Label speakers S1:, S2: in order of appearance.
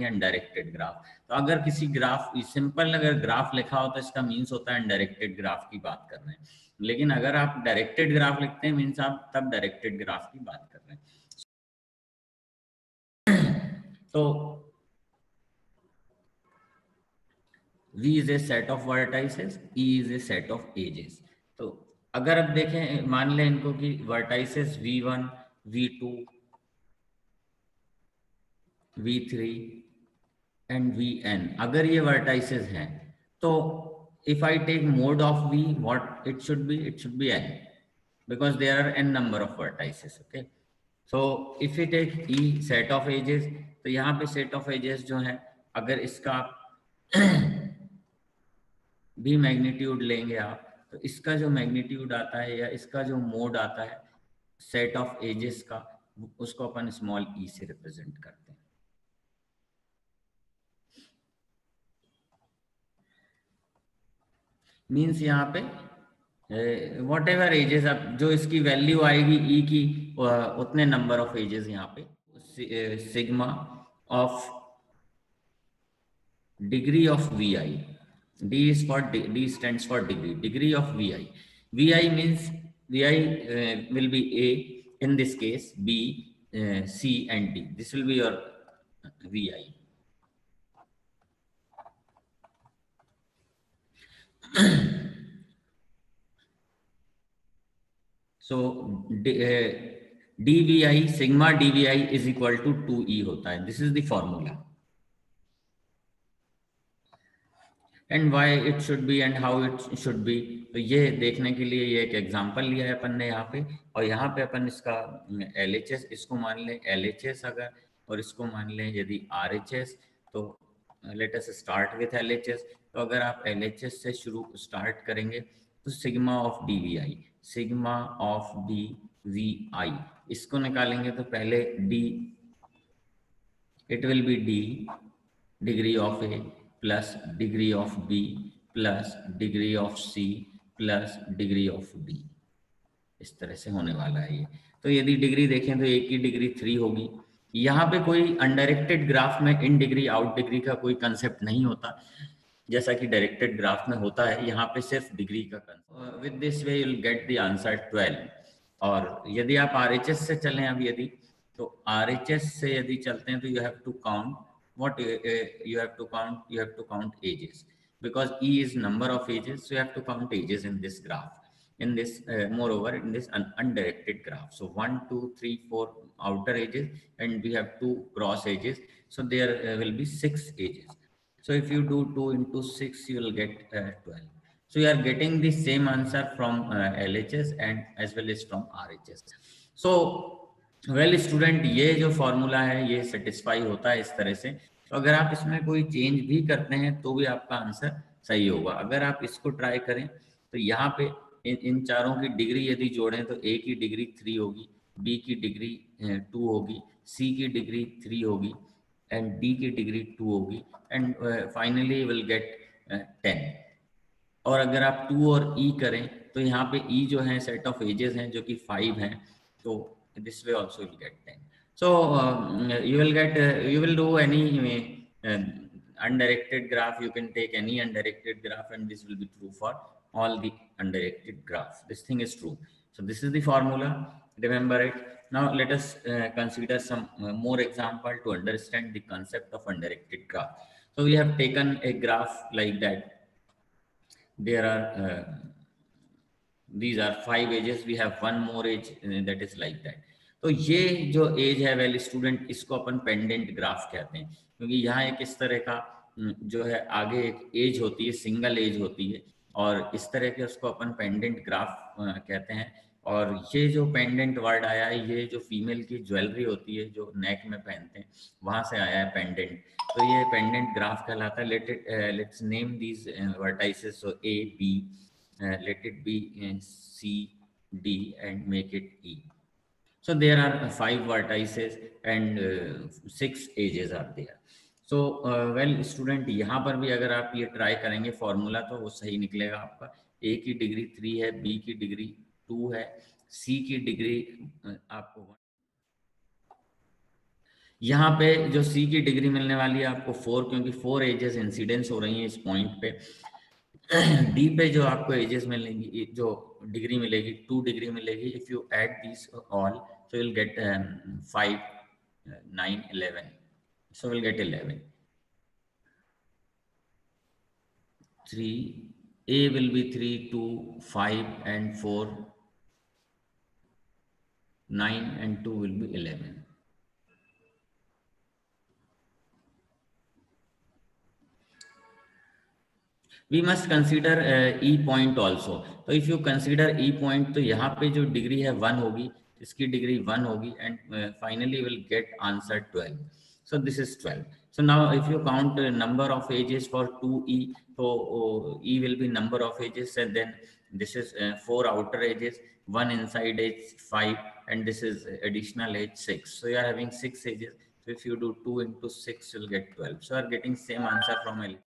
S1: Undirected graph. तो अगर किसी ग्राफ, सिंपल अगर ग्राफ लिखा हो तो इसका मीन्स होता है अनडायरेक्टेड ग्राफ की बात कर रहे हैं, लेकिन अगर आप डायरेक्टेड ग्राफ लिखते हैं मीन्स आप तब डायरेक्टेड ग्राफ की बात कर रहे हैं। तो V is a set of vertices, E is a set of edges। तो अगर अब देखें, मान लें इनको कि vertices V1, V2, V3 and Vn, अगर ये vertices हैं तो if I take mode of V, what it should be? It should be n, because there are n number of vertices। Okay, so if we take E set of edges, तो यहाँ पे set of edges जो है, अगर इसका भी magnitude लेंगे आप, तो इसका जो मैग्नीट्यूड आता है या इसका जो मोड आता है सेट ऑफ एजेस का, उसको अपन स्मॉल ई से रिप्रेजेंट करते हैं। मीन्स यहाँ पे वॉट एवर एजेस, अब जो इसकी वैल्यू आएगी ई की, उतने नंबर ऑफ एजेस यहाँ पे sigma of degree of V I, D is for D stands for degree, degree of VI. VI means VI will be A in this case, B, C and D. This will be your VI. So DVI, sigma DVI is equal to 2E होता है. This is the formula. And why it should be and how it should be. तो ये देखने के लिए ये एक example लिया है अपन ने यहाँ पे, और यहाँ पे अपन इसका LHS, इसको मान लें LHS अगर, और इसको मान लें यदि RHS। तो let us start with LHS। तो अगर आप LHS से शुरू स्टार्ट करेंगे तो sigma of DVI, sigma of DVI इसको निकालेंगे तो पहले D, it will be D degree of A plus degree of B plus degree of C plus degree of D, इस तरह से होने वाला है ये। तो यदि डिग्री देखें तो A की डिग्री 3 होगी। यहाँ पे कोई अनडायरेक्टेड ग्राफ में इन डिग्री आउट डिग्री का कोई कंसेप्ट नहीं होता जैसा कि डायरेक्टेड ग्राफ में होता है, यहाँ पे सिर्फ डिग्री का concept. With this way you will get the answer 12। और यदि आप RHS से चलें, अब यदि तो RHS से यदि चलते हैं तो you have to count what you have to count ages, because E is number of ages, so you have to count ages in this graph, in this moreover in this undirected graph. So 1 2 3 4 outer edges and we have 2 cross edges, so there will be 6 edges. So if you do 2 into 6 you will get 12. So you are getting the same answer from LHS and as well as from RHS. So well student, ये जो formula है ये satisfy होता है इस तरह से। तो अगर आप इसमें कोई चेंज भी करते हैं तो भी आपका आंसर सही होगा। अगर आप इसको ट्राई करें तो यहाँ पे इन चारों की डिग्री यदि जोड़ें तो A की डिग्री 3 होगी, B की डिग्री 2 होगी, C की डिग्री 3 होगी एंड D की डिग्री 2 होगी एंड फाइनली विल गेट 10। और अगर आप 2 और E करें तो यहाँ पे E जो है सेट ऑफ एजेस हैं जो कि 5 हैं, तो this way also you will get 10. So you will do any undirected graph. You can take any undirected graph and this will be true for all the undirected graphs. This thing is true. So this is the formula, remember it. Now let us consider some more example to understand the concept of undirected graph. So we have taken a graph like that. There are these are 5 edges, we have one more edge that is like that. तो ये जो as है well student, इसको अपन pendant graph कहते हैं, क्योंकि यहाँ एक इस तरह का जो है आगे एक एज होती है, सिंगल एज होती है, और इस तरह के उसको अपन पेंडेंट ग्राफ कहते हैं। और ये जो पेंडेंट वर्ड आया है, ये जो फीमेल की ज्वेलरी होती है जो नेक में पहनते हैं, वहां से आया है पेंडेंट। तो ये पेंडेंट ग्राफ कहलाता है। Let's name these vertices, so A B, let it be C D and make it E. So there are 5 vertices and 6 edges are there. So well student, यहाँ पर भी अगर आप ये ट्राई करेंगे फॉर्मूला तो वो सही निकलेगा आपका। A की डिग्री 3 है, B की डिग्री 2 है, C की डिग्री आपको यहाँ पे जो सी की डिग्री मिलने वाली है आपको 4, क्योंकि 4 एजेस इंसिडेंस हो रही हैं इस पॉइंट पे। डी पे जो आपको एजेस मिलेंगी, जो डिग्री मिलेगी, 2 डिग्री मिलेगी। If you add this all so will get 5 9 11, so we'll get 11. 3, A will be 3, 2, 5 and 4, 9 and 2 will be 11. We must consider E point also. तो if you consider E point, तो यहाँ पे जो degree है 1 होगी, इसकी degree 1 होगी, and finally will get answer 12. So this is 12. So now if you count number of ages for 2E, so E will be number of ages, and then this is 4 outer ages, 1 inside age 5, and this is additional age 6. So you are having 6 ages. So if you do 2 into 6, you'll get 12. So you are getting same answer from L.